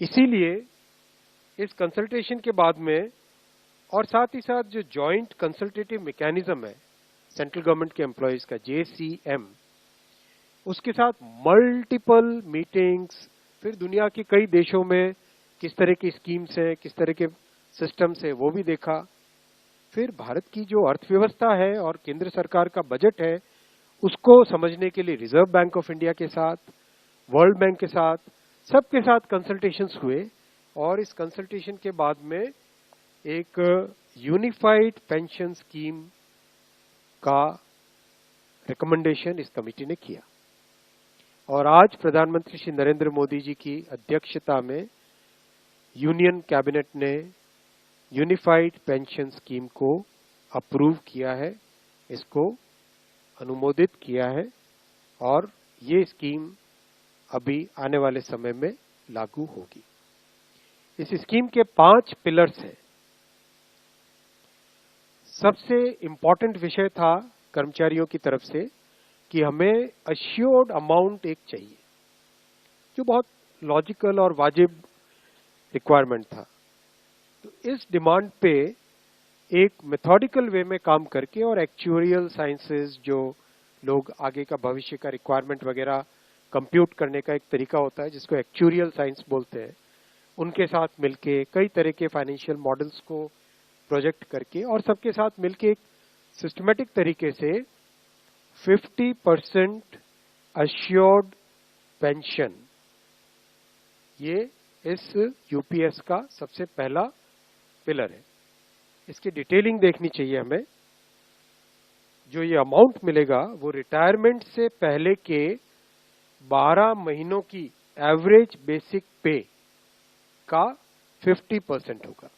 इसीलिए इस कंसल्टेशन के बाद में और साथ ही साथ जो जॉइंट कंसल्टेटिव मैकेनिज्म है सेंट्रल गवर्नमेंट के एम्प्लॉयज का JCM, उसके साथ मल्टीपल मीटिंग्स, फिर दुनिया के कई देशों में किस तरह की स्कीम्स हैं, किस तरह के सिस्टम्स हैं, वो भी देखा। फिर भारत की जो अर्थव्यवस्था है और केंद्र सरकार का बजट है उसको समझने के लिए रिजर्व बैंक ऑफ इंडिया के साथ, वर्ल्ड बैंक के साथ, सबके साथ कंसल्टेशंस हुए और इस कंसल्टेशन के बाद में एक यूनिफाइड पेंशन स्कीम का रिकमेंडेशन इस कमेटी ने किया। और आज प्रधानमंत्री श्री नरेंद्र मोदी जी की अध्यक्षता में यूनियन कैबिनेट ने यूनिफाइड पेंशन स्कीम को अप्रूव किया है, इसको अनुमोदित किया है और ये स्कीम अभी आने वाले समय में लागू होगी। इस स्कीम के 5 पिलर्स हैं। सबसे इंपॉर्टेंट विषय था कर्मचारियों की तरफ से कि हमें अश्योर्ड अमाउंट एक चाहिए, जो बहुत लॉजिकल और वाजिब रिक्वायरमेंट था। तो इस डिमांड पे एक मेथोडिकल वे में काम करके और एक्चुअरियल साइंसेस, जो लोग आगे का भविष्य का रिक्वायरमेंट वगैरह कंप्यूट करने का एक तरीका होता है जिसको एक्चुअरियल साइंस बोलते हैं, उनके साथ मिलके कई तरह के फाइनेंशियल मॉडल्स को प्रोजेक्ट करके और सबके साथ मिलके एक सिस्टमेटिक तरीके से 50% अश्योर्ड पेंशन, ये इस यूपीएस का सबसे पहला पिलर है। इसकी डिटेलिंग देखनी चाहिए हमें। जो ये अमाउंट मिलेगा वो रिटायरमेंट से पहले के 12 महीनों की एवरेज बेसिक पे का 50% होगा।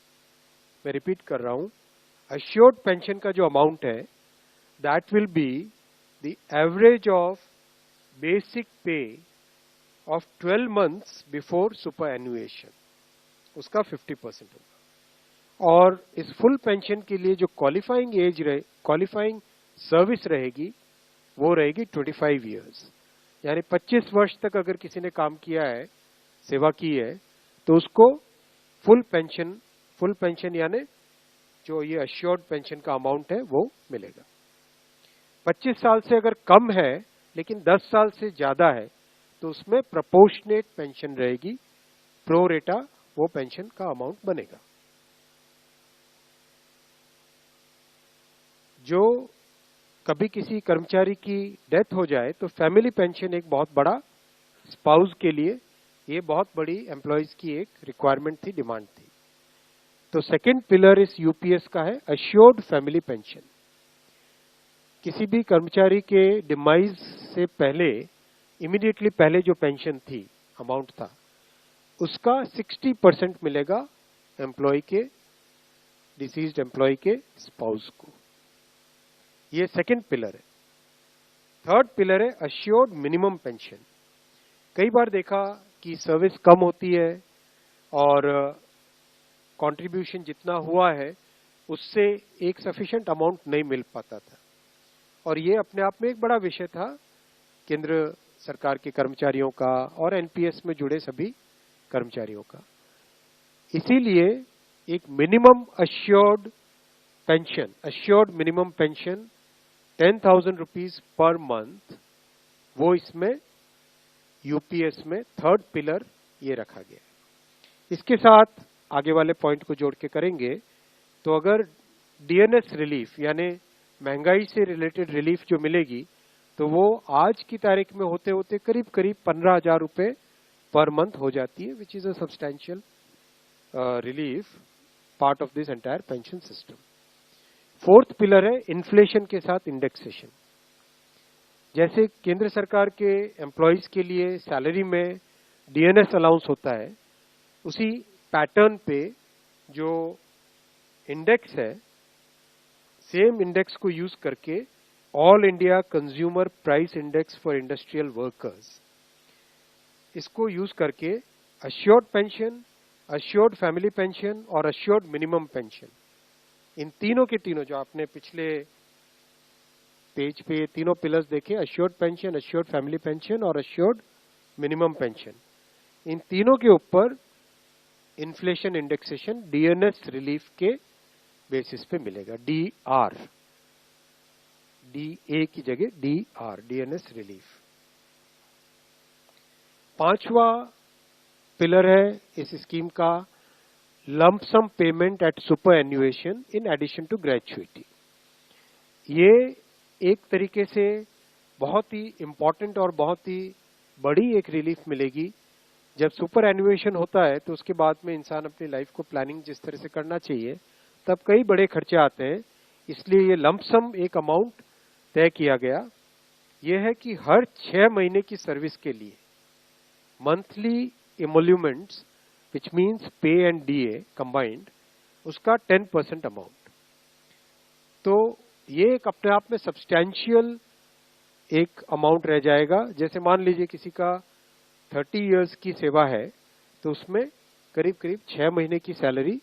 मैं रिपीट कर रहा हूं, अश्योर्ड पेंशन का जो अमाउंट है that will be the average of basic पे ऑफ 12 मंथ्स बिफोर सुपर एनुएशन, उसका 50% होगा। और इस फुल पेंशन के लिए जो क्वालिफाइंग सर्विस रहेगी वो रहेगी 25 इयर्स, यानी 25 वर्ष तक अगर किसी ने काम किया है, सेवा की है, तो उसको फुल पेंशन यानी जो ये अश्योर्ड पेंशन का अमाउंट है वो मिलेगा। 25 साल से अगर कम है लेकिन 10 साल से ज्यादा है तो उसमें प्रोपोर्शनेट पेंशन रहेगी, प्रो रेटा वो पेंशन का अमाउंट बनेगा। जो कभी किसी कर्मचारी की डेथ हो जाए तो फैमिली पेंशन एक बहुत बड़ा, स्पाउस के लिए ये बहुत बड़ी एम्प्लॉयज की एक रिक्वायरमेंट थी, डिमांड थी। तो सेकंड पिलर इस यूपीएस का है अश्योर्ड फैमिली पेंशन। किसी भी कर्मचारी के डिमाइज से पहले, इमीडिएटली पहले जो पेंशन थी, अमाउंट था, उसका 60% मिलेगा एम्प्लॉय के, डिसीज्ड एम्प्लॉय के स्पाउस को। ये सेकंड पिलर है। थर्ड पिलर है अश्योर्ड मिनिमम पेंशन। कई बार देखा कि सर्विस कम होती है और कंट्रीब्यूशन जितना हुआ है उससे एक सफिशिएंट अमाउंट नहीं मिल पाता था, और ये अपने आप में एक बड़ा विषय था केंद्र सरकार के कर्मचारियों का और एनपीएस में जुड़े सभी कर्मचारियों का। इसीलिए एक minimum assured pension, assured minimum pension 10,000 rupees per month, वो इसमें यूपीएस में थर्ड पिलर ये रखा गया। इसके साथ आगे वाले पॉइंट को जोड़ के करेंगे तो अगर डीएनएस रिलीफ यानी महंगाई से रिलेटेड रिलीफ जो मिलेगी तो वो आज की तारीख में होते होते करीब करीब 15,000 रुपए पर मंथ हो जाती है, which is a substantial relief part of this entire pension system. Fourth pillar है इन्फ्लेशन के साथ इंडेक्सेशन। जैसे केंद्र सरकार के एम्प्लॉयज के लिए सैलरी में डीएनएस अलाउंस होता है, उसी पैटर्न पे जो इंडेक्स है, सेम इंडेक्स को यूज करके all India consumer price index for industrial workers, इसको यूज करके assured pension, assured family pension और अश्योर्ड मिनिमम पेंशन, इन तीनों के तीनों जो आपने पिछले पेज पे तीनों पिलर्स देखे, assured pension, assured family pension और अश्योर्ड मिनिमम पेंशन, इन तीनों के ऊपर इन्फ्लेशन इंडेक्सेशन डीएनएस रिलीफ के बेसिस पे मिलेगा, डीआर, डीए की जगह डीआर, डीएनएस रिलीफ। पांचवा पिलर है इस स्कीम का lump sum payment at superannuation in addition to gratuity. ये एक तरीके से बहुत ही इंपॉर्टेंट और बहुत ही बड़ी एक रिलीफ मिलेगी। जब सुपर एन्युएशन होता है तो उसके बाद में इंसान अपनी लाइफ को प्लानिंग जिस तरह से करना चाहिए तब कई बड़े खर्चे आते हैं, इसलिए ये लंप सम एक अमाउंट तय किया गया। यह है कि हर 6 महीने की सर्विस के लिए मंथली एमोल्यूमेंट्स विच मीन्स पे एंड डीए कंबाइंड, उसका 10% अमाउंट। तो ये एक अपने आप में सब्सटैंशियल एक अमाउंट रह जाएगा। जैसे मान लीजिए किसी का 30 इयर्स की सेवा है तो उसमें करीब करीब 6 महीने की सैलरी,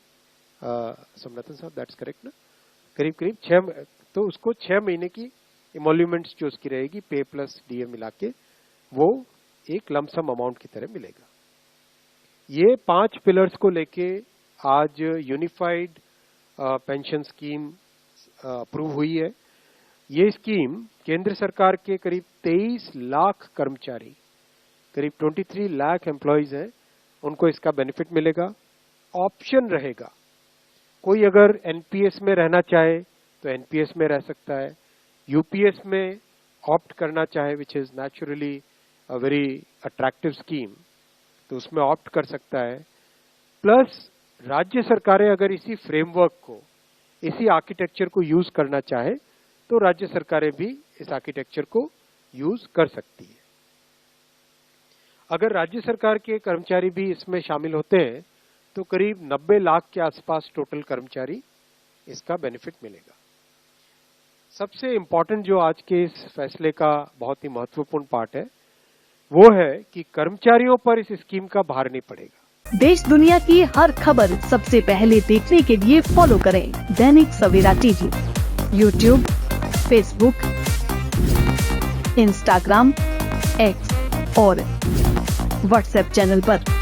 सोमनाथन साहब दैट्स करेक्ट ना, करीब करीब 6, तो उसको 6 महीने की इमोल्यूमेंट्स जो उसकी रहेगी पे प्लस डीए मिला के वो एक लमसम अमाउंट की तरह मिलेगा। ये 5 पिलर्स को लेके आज यूनिफाइड पेंशन स्कीम अप्रूव हुई है। ये स्कीम केंद्र सरकार के करीब 23 लाख कर्मचारी, करीब 23 लाख एम्प्लॉइज हैं, उनको इसका बेनिफिट मिलेगा। ऑप्शन रहेगा, कोई अगर एनपीएस में रहना चाहे तो एनपीएस में रह सकता है, यूपीएस में ऑप्ट करना चाहे which is naturally a very attractive scheme तो उसमें ऑप्ट कर सकता है। प्लस राज्य सरकारें अगर इसी फ्रेमवर्क को, इसी आर्किटेक्चर को यूज करना चाहे तो राज्य सरकारें भी इस आर्किटेक्चर को यूज कर सकती है। अगर राज्य सरकार के कर्मचारी भी इसमें शामिल होते हैं तो करीब 90 लाख के आसपास टोटल कर्मचारी इसका बेनिफिट मिलेगा। सबसे इंपॉर्टेंट जो आज के इस फैसले का बहुत ही महत्वपूर्ण पार्ट है वो है कि कर्मचारियों पर इस स्कीम का भार नहीं पड़ेगा। देश दुनिया की हर खबर सबसे पहले देखने के लिए फॉलो करें Dainik Savera TV, YouTube, Facebook, Instagram, X और व्हाट्सएप चैनल पर।